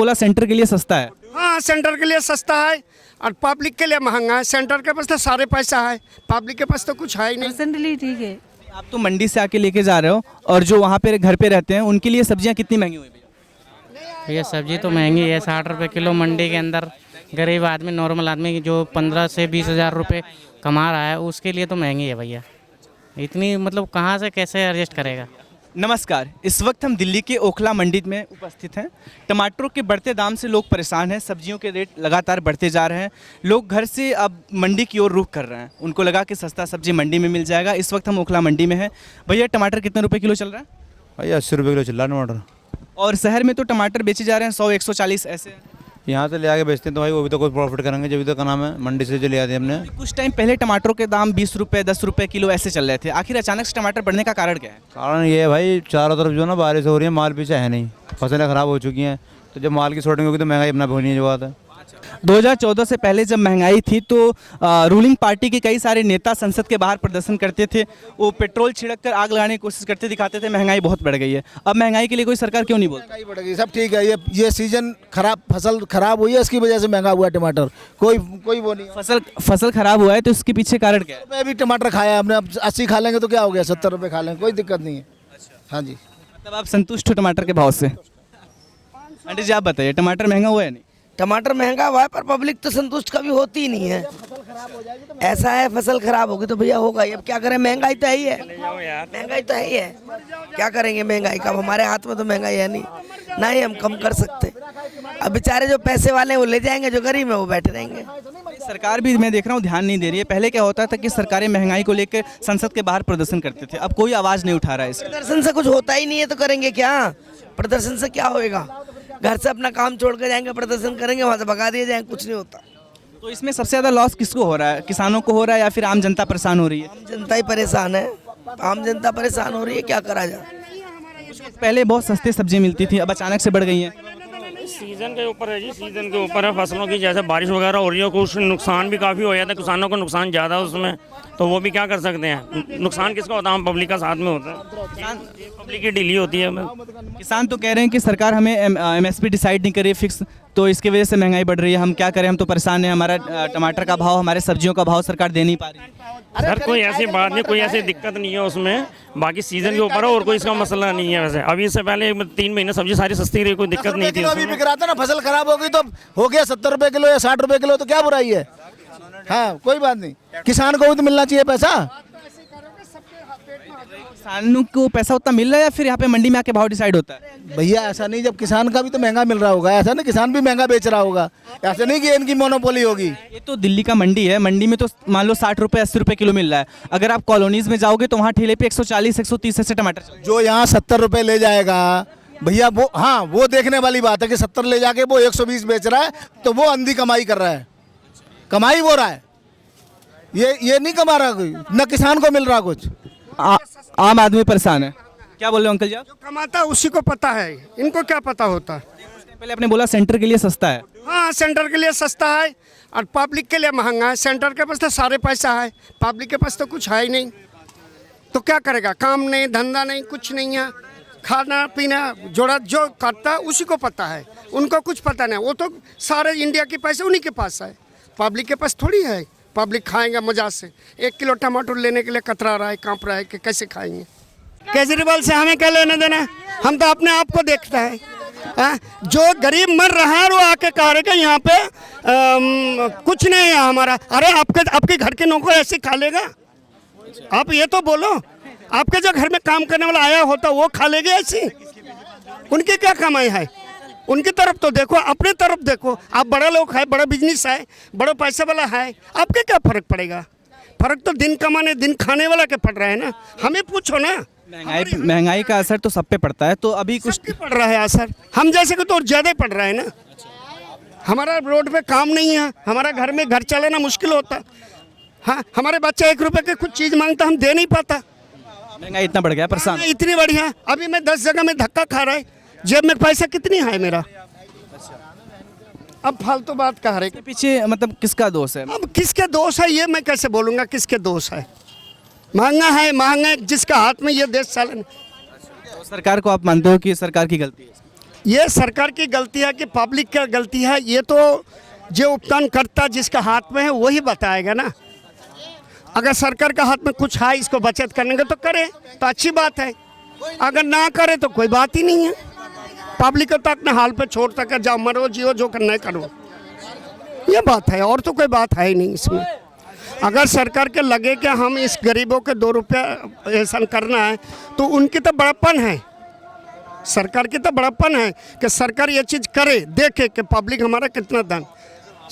बोला सेंटर के लिए सस्ता है। हाँ, सेंटर के लिए सस्ता है और पब्लिक के लिए महंगा है। सेंटर के पास तो सारे पैसा है, पब्लिक के पास तो कुछ है ही नहीं। परसेंटली ठीक है। आप तो मंडी से आके लेके जा रहे हो, और जो वहाँ पे घर पे रहते हैं उनके लिए सब्जियाँ कितनी महंगी हुई भैया? भैया सब्जी तो महंगी है, 60 रुपये किलो मंडी के अंदर। गरीब आदमी, नॉर्मल आदमी जो 15 से 20 हज़ार रुपये कमा रहा है उसके लिए तो महंगी है भैया। इतनी मतलब कहाँ से कैसे एडजस्ट करेगा। नमस्कार, इस वक्त हम दिल्ली के ओखला मंडी में उपस्थित हैं। टमाटरों के बढ़ते दाम से लोग परेशान हैं, सब्जियों के रेट लगातार बढ़ते जा रहे हैं। लोग घर से अब मंडी की ओर रुख कर रहे हैं, उनको लगा कि सस्ता सब्जी मंडी में मिल जाएगा। इस वक्त हम ओखला मंडी में हैं। भैया टमाटर कितने रुपए किलो चल रहा है? भैया 80 रुपये किलो चल रहा है टमाटर। और शहर में तो टमाटर बेचे जा रहे हैं 100, 140 ऐसे। यहाँ से ले आके बेचते हैं तो भाई वो भी तो कोई प्रॉफिट करेंगे, जब भी तो का नाम है मंडी से जो ले आते हैं हमने। कुछ टाइम पहले टमाटरों के दाम 20 रुपये, 10 रुपये किलो ऐसे चल रहे थे। आखिर अचानक से टमाटर बढ़ने का कारण क्या है? कारण ये है भाई, चारों तरफ जो ना बारिश हो रही है, माल पीछे है नहीं, फसलें ख़राब हो चुकी हैं, तो जब माल की शॉर्टिंग होगी तो महंगाई अपना होनी है, जो बात है। 2014 से पहले जब महंगाई थी तो रूलिंग पार्टी के कई सारे नेता संसद के बाहर प्रदर्शन करते थे। वो पेट्रोल छिड़क कर आग लगाने की कोशिश करते दिखाते थे महंगाई बहुत बढ़ गई है। अब महंगाई के लिए कोई सरकार क्यों नहीं बोलती? महंगाई बढ़ गई, सब ठीक है। ये सीजन खराब, फसल खराब हुई है, इसकी वजह से महंगा हुआ है टमाटर। कोई वो नहीं है। फसल खराब हुआ है तो इसके पीछे कारण क्या है? मैं भी टमाटर खाया हमने, अब 80 खा लेंगे तो क्या हो गया, 70 रुपये खा लेंगे, कोई दिक्कत नहीं है। हाँ जी, मतलब आप संतुष्ट हो टमाटर के भाव से? आंटी जी आप बताइए, टमाटर महंगा हुआ है नहीं? टमाटर महंगा हुआ है पर पब्लिक तो संतुष्ट कभी होती ही नहीं है। ऐसा है, फसल खराब होगी तो भैया होगा ही। अब क्या करें, महंगाई तो है ही है, महंगाई तो है ही है। क्या करेंगे महंगाई का? अब हमारे हाथ में तो महंगाई है नहीं, ना ही हम कम कर सकते। अब बेचारे जो पैसे वाले हैं वो ले जाएंगे, जो गरीब है वो बैठे रहेंगे। सरकार भी मैं देख रहा हूँ ध्यान नहीं दे रही है। पहले क्या होता था कि सरकारें महंगाई को लेकर संसद के बाहर प्रदर्शन करते थे, अब कोई आवाज़ नहीं उठा रहा है इसका। प्रदर्शन से कुछ होता ही नहीं है तो करेंगे क्या? प्रदर्शन से क्या होएगा? घर से अपना काम छोड़ कर जाएंगे, प्रदर्शन करेंगे, वहाँ से भगा दिए जाएंगे, कुछ नहीं होता। तो इसमें सबसे ज़्यादा लॉस किसको हो रहा है? किसानों को हो रहा है या फिर आम जनता परेशान हो रही है? आम जनता ही परेशान है, आम जनता परेशान हो रही है, क्या करा जाए। पहले बहुत सस्ती सब्जी मिलती थी, अब अचानक से बढ़ गई हैं। सीजन के ऊपर है जी, सीजन के ऊपर है फसलों की। जैसे बारिश वगैरह हो रही है, कुछ नुकसान भी काफ़ी हो जाता है, किसानों को नुकसान ज़्यादा है उसमें, तो वो भी क्या कर सकते हैं। नुकसान किसका होता है? हम पब्लिक का साथ में होता है, पब्लिक की ढीली होती है। किसान तो कह रहे हैं कि सरकार हमें MSP डिसाइड नहीं कर रही है फिक्स, तो इसकी वजह से महंगाई बढ़ रही है। हम क्या करें, हम तो परेशान हैं। हमारा टमाटर का भाव, हमारे सब्जियों का भाव सरकार दे नहीं पा रही है। सर कोई ऐसी बात नहीं, कोई ऐसी दिक्कत नहीं है उसमें। बाकी सीजन के ऊपर है और कोई इसका मसला नहीं है। वैसे अभी इससे पहले 3 महीने सब्जी सारी सस्ती रही, कोई दिक्कत नहीं थी। अभी बिक रहा था ना, फसल खराब हो गई तो हो गया 70 रुपये किलो या 60 रुपये किलो, तो क्या बुराई है? हाँ, कोई बात नहीं, किसान को भी तो मिलना चाहिए पैसा। किसानों को पैसा उतना मिल रहा है या फिर यहाँ पे मंडी में आके भाव डिसाइड होता है? भैया ऐसा नहीं, जब किसान का भी तो महंगा मिल रहा होगा, ऐसा नहीं किसान भी महंगा बेच रहा होगा, ऐसा नहीं कि इनकी मोनोपोली होगी। ये तो दिल्ली का मंडी है, मंडी में तो मान लो 60 रुपये 80 रुपये किलो मिल रहा है। अगर आप कॉलोनीज में जाओगे तो वहाँ ठेले पे 140 130 ऐसे टमाटर चल रहे हैं। जो यहाँ 70 रुपये ले जाएगा भैया, वो हाँ, वो देखने वाली बात है कि 70 ले जाके वो 120 बेच रहा है, तो वो अंधी कमाई कर रहा है, कमाई वो रहा है। ये नहीं कमा रहा कोई, न किसान को मिल रहा कुछ। आम आदमी परेशान है। क्या बोल रहे हो अंकल जी आप? जो कमाता है उसी को पता है, इनको क्या पता होता है। पहले आपने बोला सेंटर के लिए सस्ता है। हाँ, सेंटर के लिए सस्ता है और पब्लिक के लिए महंगा है। सेंटर के पास तो सारे पैसा है, पब्लिक के पास तो कुछ है ही नहीं, तो क्या करेगा? काम नहीं, धंधा नहीं, कुछ नहीं है। खाना पीना जोड़ा जो करता है उसी को पता है, उनको कुछ पता नहीं। वो तो सारे इंडिया के पैसे उन्हीं के पास है, पब्लिक के पास थोड़ी है। पब्लिक खाएंगे मजा से। 1 किलो टमाटर लेने के लिए कतरा रहा है, कांप रहा है कि कैसे खाएंगे। केजरीवाल से हमें क्या लेना देना है? हम तो अपने आप को देखता है। जो गरीब मर रहा है वो आके कह रहे कि यहाँ पे कुछ नहीं है हमारा। अरे आपके घर के नौकर ऐसे खा लेगा? आप ये तो बोलो, आपके जो घर में काम करने वाला आया होता वो खा लेगा ऐसी? उनकी क्या कमाई है? उनकी तरफ तो देखो, अपने तरफ देखो। आप बड़ा लोग है, बड़ा बिजनेस है, बड़ा पैसा वाला है, आपके क्या फर्क पड़ेगा? फर्क तो दिन कमाने दिन खाने वाला के पड़ रहा है ना। हमें पूछो ना। महंगाई का असर तो सब पे पड़ता है, तो अभी कुछ पड़ रहा है असर, हम जैसे को तो ज़्यादा पड़ रहा है ना। हमारा रोड पे काम नहीं है, हमारा घर में घर चलाना मुश्किल होता। हाँ, हमारे बच्चे 1 रुपये की कुछ चीज़ मांगता, हम दे नहीं पाता। महंगाई इतना बढ़ गया, परेशान इतनी बढ़िया। अभी मैं 10 जगह में धक्का खा रहा है, जेब में पैसा कितनी है मेरा। अब फालतू बात कह रहे। के पीछे मतलब किसका दोष है? अब किसके दोष है ये मैं कैसे बोलूँगा किसके दोष है? महंगा है, महंगा है, जिसका हाथ में ये देश चलन। तो सरकार को आप मानते हो कि सरकार की गलती है? ये सरकार की गलती है कि पब्लिक की गलती है? ये तो जो उपदान करता जिसके हाथ में है वही बताएगा ना। अगर सरकार के हाथ में कुछ है इसको बचत करने का तो करे तो अच्छी बात है, अगर ना करे तो कोई बात ही नहीं है। पब्लिक को तो अपने हाल पे छोड़ सके, जाओ मरो जियो जो करना है करो, ये बात है, और तो कोई बात है ही नहीं इसमें। अगर सरकार के लगे कि हम इस गरीबों के 2 रुपया एहसान करना है तो उनकी तो बड़प्पन है, सरकार की तो बड़प्पन है कि सरकार ये चीज़ करे, देखे कि पब्लिक हमारा कितना धन।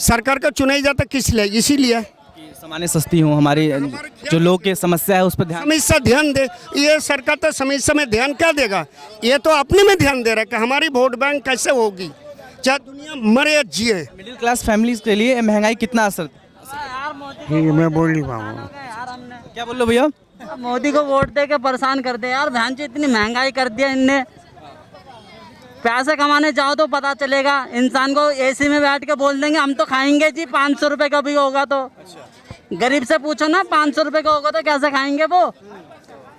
सरकार का चुनाई जाता किस लिए? इसीलिए सामान्य सस्ती हो, हमारी जो लोग की समस्या है उस पर ध्यान। समस्या ध्यान दे। ये सरकार तो समस्या में ध्यान क्या देगा? ये तो अपने में ध्यान दे रहा है कि हमारी वोट बैंक कैसे होगी, चाहे दुनिया मरे या जिए। मिडिल क्लास फैमिलीज के लिए महंगाई कितना असर? मैं बोल नहीं पाऊंगा। क्या बोल रहे हो भैया? मोदी को वोट दे के परेशान कर दे यार, बहन जी इतनी महंगाई कर दिया इनने। पैसे कमाने जाओ तो पता चलेगा, इंसान को एसी में बैठ के बोल देंगे हम तो खाएंगे जी 500 रुपये का भी होगा तो। गरीब से पूछो ना 500 रुपये का होगा तो कैसे खाएंगे वो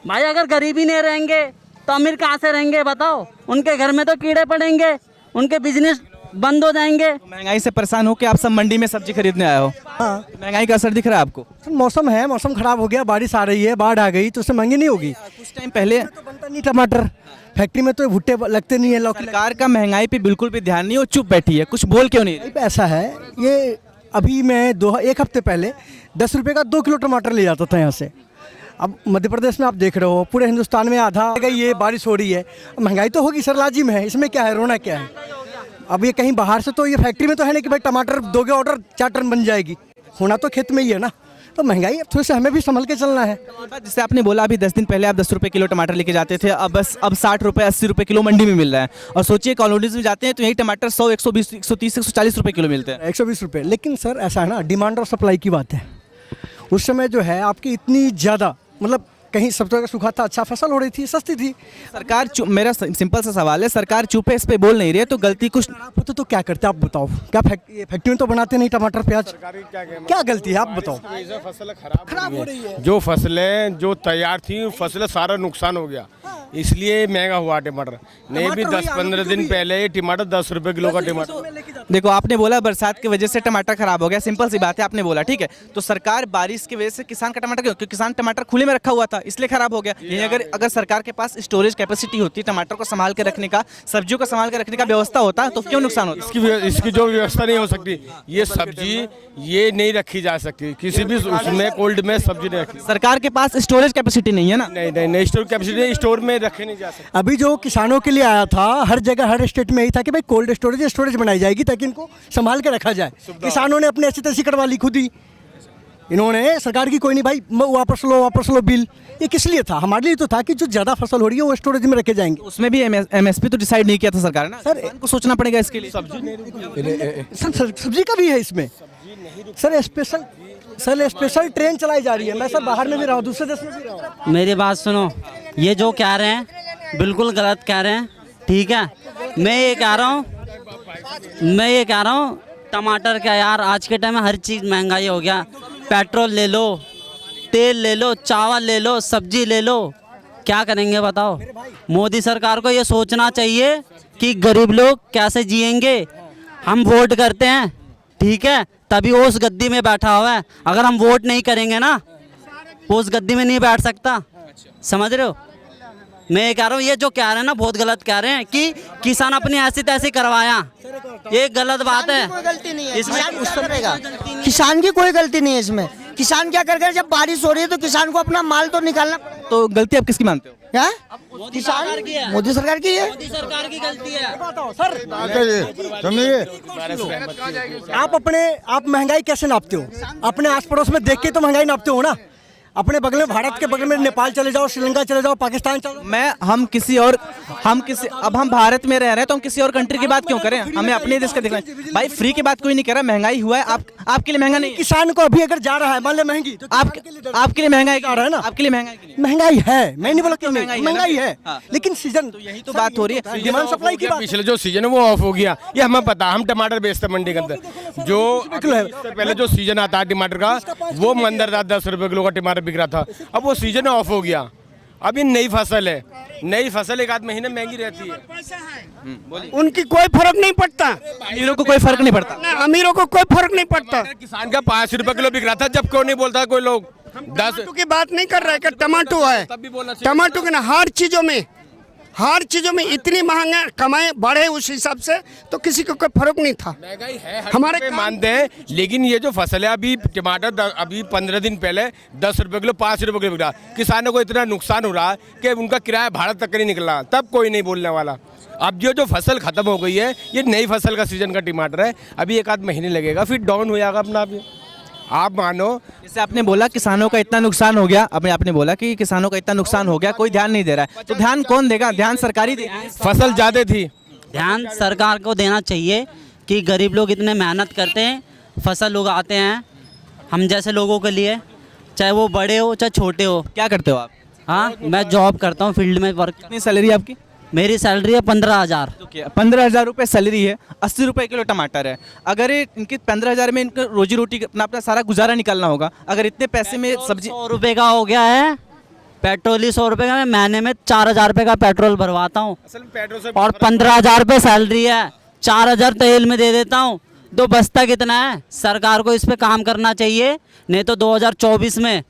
भाई? अगर गरीब ही नहीं रहेंगे तो अमीर कहाँ से रहेंगे बताओ? उनके घर में तो कीड़े पड़ेंगे, उनके बिजनेस बंद हो जाएंगे। महंगाई से परेशान हो के आप सब मंडी में सब्जी खरीदने आए हो, हाँ, महंगाई का असर दिख रहा है आपको? मौसम है, मौसम खराब हो गया, बारिश आ रही है, बाढ़ आ गई तो उससे महंगी नहीं होगी। कुछ टाइम पहले तो बनता नहीं टमाटर, फैक्ट्री में तो भुट्टे लगते नहीं है, लौकी सरकार का महंगाई पे बिल्कुल भी ध्यान नहीं, वो चुप बैठी है, कुछ बोल क्यों नहीं रही? पे ऐसा है। ये अभी मैं 1 हफ्ते पहले 10 रुपये का 2 किलो टमाटर ले जाता था यहाँ से। अब मध्य प्रदेश में आप देख रहे हो, पूरे हिंदुस्तान में आधा ये बारिश हो रही है, महंगाई तो होगी सर, लाजिम है, इसमें क्या है, रोना क्या है? अब ये कहीं बाहर से तो ये फैक्ट्री में तो है नहीं कि भाई टमाटर दोगे ऑर्डर 4 टन बन जाएगी, होना तो खेत में ही है ना। तो महंगाई अब थोड़ी सी हमें भी संभल के चलना है। जैसे आपने बोला अभी 10 दिन पहले आप 10 रुपये किलो टमाटर लेके जाते थे, अब 60 रुपये 80 रुपये किलो मंडी में मिल रहा है। और सोचिए कॉलोनीज में जाते हैं तो यही टमाटर 100 120 130 140 रुपये किलो मिलते हैं। 120 रुपये। लेकिन सर ऐसा है ना, डिमांड और सप्लाई की बात है। उस समय जो है आपकी इतनी ज़्यादा, मतलब कहीं सब जगह सूखा था, अच्छा फसल हो रही थी, सस्ती थी। सरकार मेरा सिंपल सा सवाल है, सरकार चुप है, इस पे बोल नहीं रही है, तो गलती कुछ होते तो क्या करते आप बताओ? क्या फैक्ट्री में तो बनाते नहीं टमाटर प्याज, क्या गलती है आप बताओ? फसल खराब हो रही है, जो फसलें जो तैयार थी फसलें सारा नुकसान हो गया, इसलिए महंगा हुआ टमाटर। नहीं भी 10-15 दिन पहले टमाटर 10 रुपये किलो का टमाटर। देखो आपने बोला बरसात की वजह से टमाटर खराब हो गया, सिंपल सी बात है, आपने बोला ठीक है। तो सरकार बारिश की वजह से किसान का टमाटर क्यों? क्योंकि किसान टमाटर खुले में रखा हुआ था इसलिए खराब हो गया। ये अगर सरकार के पास स्टोरेज कैपेसिटी होती, टमाटर को संभाल के रखने का, सब्जियों को संभाल के रखने का व्यवस्था होता, तो क्यों नुकसान होता? इसकी जो व्यवस्था नहीं हो सकती, ये सब्जी ये नहीं रखी जा सकती किसी भी उसमें, कोल्ड में सब्जी नहीं रखी। सरकार के पास स्टोरेज कैपेसिटी नहीं है ना? नहीं स्टोर कैपेसिटी, स्टोर में रखे नहीं जा सकते। अभी जो किसानों के लिए आया था, हर जगह हर स्टेट में यही था कि भाई कोल्ड स्टोरेज बनाई जाएगी ताकि इनको संभाल के रखा जाए। किसानों ने अपनी ऐसी तैसी करवा ली खुद ही, इन्होंने सरकार की कोई नहीं भाई वापस लो बिल। ये किस लिए था? हमारे लिए तो था कि जो ज़्यादा फसल हो रही है वो स्टोरेज में रखे जाएंगे। उसमें भी MSP तो डिसाइड नहीं किया था सरकार ने, सर को सोचना पड़ेगा इसके लिए। सब्जी का भी है इसमें सर, स्पेशल ट्रेन चलाई जा रही है। मैं सर बाहर में भी रहा हूँ, दूसरे देश में भी रहा हूँ। मेरी बात सुनो, ये जो कह रहे हैं बिल्कुल गलत कह रहे हैं, ठीक है? मैं ये कह रहा हूँ टमाटर क्या यार, आज के टाइम में हर चीज़ महंगाई हो गया। पेट्रोल ले लो, तेल ले लो, चावल ले लो, सब्जी ले लो, क्या करेंगे बताओ? मोदी सरकार को ये सोचना चाहिए कि गरीब लोग कैसे जिएंगे। हम वोट करते हैं, ठीक है, तभी वो उस गद्दी में बैठा हुआ है। अगर हम वोट नहीं करेंगे ना, वो उस गद्दी में नहीं बैठ सकता, समझ रहे हो? मैं ये कह रहा हूँ, ये जो कह रहे हैं ना बहुत गलत कह रहे हैं कि किसान अपनी ऐसी तैसी करवाया, ये गलत बात है। कोई गलती नहीं है इसमें, किसान की कोई गलती नहीं है इसमें। किसान क्या कर, जब बारिश हो रही है तो किसान को अपना माल तो निकालना पड़ेगा। तो गलती आप किसकी मानते हो? क्या मोदी सरकार की है, मोदी सरकार की है, मोदी सरकार की गलती है। आप महंगाई कैसे नापते हो? अपने आस पड़ोस में देख के तो महंगाई नापते हो ना। अपने बगल में, भारत के बगल में नेपाल चले जाओ, श्रीलंका चले जाओ, पाकिस्तान चले जाओ। अब हम भारत में रह रहे हैं तो हम किसी और कंट्री की बात क्यों करें? हमें अपने देश का देखना है भाई। फ्री की बात कोई नहीं कह रहा, महंगाई हुआ है, आपके लिए महंगा नहीं। किसान को अभी अगर जा रहा है मान ले महंगी, तो आपके लिए महंगाई आ रहा है ना? आपके लिए महंगाई है, मैं नहीं बोला कि महंगाई है, लेकिन सीजन, तो यही तो बात हो रही है, डिमांड सप्लाई की बात। पिछले जो सीजन है वो ऑफ हो गया, ये हमें पता। हम टमाटर बेचते हैं मंडी के अंदर, जो पहले जो सीजन आता है टमाटर का, वो मंदर था 10 रुपये किलो का टमाटर बिक रहा था। अब वो सीजन ऑफ हो गया, अब ये नई फसल है, नई फसल एक आध महीने महंगी रहती है। उनकी कोई फर्क नहीं पड़ता, अमीरों को कोई फर्क नहीं पड़ता। ना अमीरों को कोई फर्क नहीं पड़ता। किसान का 5 रुपए किलो बिक रहा था, जब क्यों नहीं बोलता कोई लोग 10 टमाटो की बात नहीं कर रहे कि टमाटो है, तब भी बोलना चाहिए। टमाटो के ना हर चीजों में इतनी महंगा कमाए बढ़े उस हिसाब से, तो किसी को कोई फर्क नहीं था। महंगाई है, हमारे हमारे मानते हैं, लेकिन ये जो फसल है अभी टमाटर अभी 15 दिन पहले 10 रुपए किलो 5 रुपए किलो बिक रहा, किसानों को इतना नुकसान हो रहा है कि उनका किराया भाड़ा तक नहीं निकला, तब कोई नहीं बोलने वाला। अब जो फसल खत्म हो गई है, ये नई फसल का सीजन का टमाटर है, अभी एक आध महीने लगेगा, फिर डाउन हो जाएगा अपना। अभी आप मानो, जैसे आपने बोला किसानों का इतना नुकसान हो गया, अभी आपने बोला कि किसानों का इतना नुकसान हो गया, कोई ध्यान नहीं दे रहा है, तो ध्यान कौन देगा? ध्यान सरकारी देगी। फसल ज़्यादा थी, ध्यान सरकार को देना चाहिए कि गरीब लोग इतने मेहनत करते हैं, फसल उगाते हैं हम जैसे लोगों के लिए, चाहे वो बड़े हो चाहे छोटे हो। क्या करते हो आप? हाँ, मैं जॉब करता हूँ, फील्ड में वर्क। कितनी सैलरी आपकी? मेरी सैलरी है 15,000। 15,000 रुपये सैलरी है, 80 रुपये किलो टमाटर है। अगर इनके 15,000 में इनका रोजी रोटी अपना सारा गुजारा निकालना होगा, अगर इतने पैसे में सब्जी 100 रुपये का हो गया है पेट्रोल ही, 100 रुपये का। मैं महीने में 4,000 रुपये का पेट्रोल भरवाता हूँ असल में पेट्रोल से और 15,000 रुपये सैलरी है, 4,000 तेल में दे देता हूँ, तो बचता कितना है? सरकार को इस पे काम करना चाहिए, नहीं तो 2024 में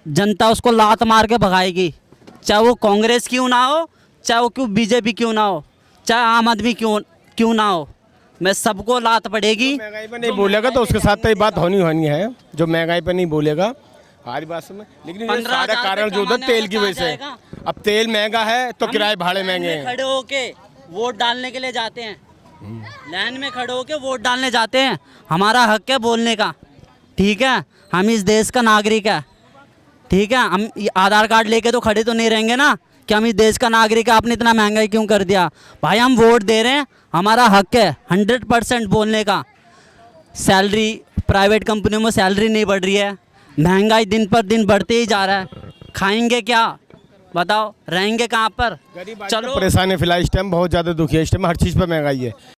जनता उसको लात मार के भगाएगी, चाहे वो कांग्रेस क्यों ना हो, चाहे वो बीजेपी क्यों ना हो, चाहे आम आदमी क्यों ना हो, मैं सबको लात पड़ेगी। महंगाई पे नहीं बोलेगा तो उसके साथ तो ये बात होनी है, जो महंगाई पे नहीं बोलेगा हमारी बात में। लेकिन ये सारा कारण जो होता है तेल की वजह से, अब तेल महंगा है तो किराए भाड़े महंगे हैं। खड़े होके वोट डालने के लिए जाते हैं, लाइन में खड़े होके वोट डालने जाते हैं, हमारा हक है बोलने का, ठीक है? हम इस देश का नागरिक है, ठीक है? हम आधार कार्ड लेके तो खड़े तो नहीं रहेंगे ना कि हम इस देश का नागरिक है, आपने इतना महंगाई क्यों कर दिया? भाई हम वोट दे रहे हैं, हमारा हक है 100% बोलने का। सैलरी प्राइवेट कंपनियों में सैलरी नहीं बढ़ रही है, महंगाई दिन पर दिन बढ़ते ही जा रहा है, खाएंगे क्या बताओ, रहेंगे कहाँ पर? चलो परेशान है फिलहाल, इस टाइम बहुत ज़्यादा दुखी है, इस टाइम हर चीज़ पर महंगाई है।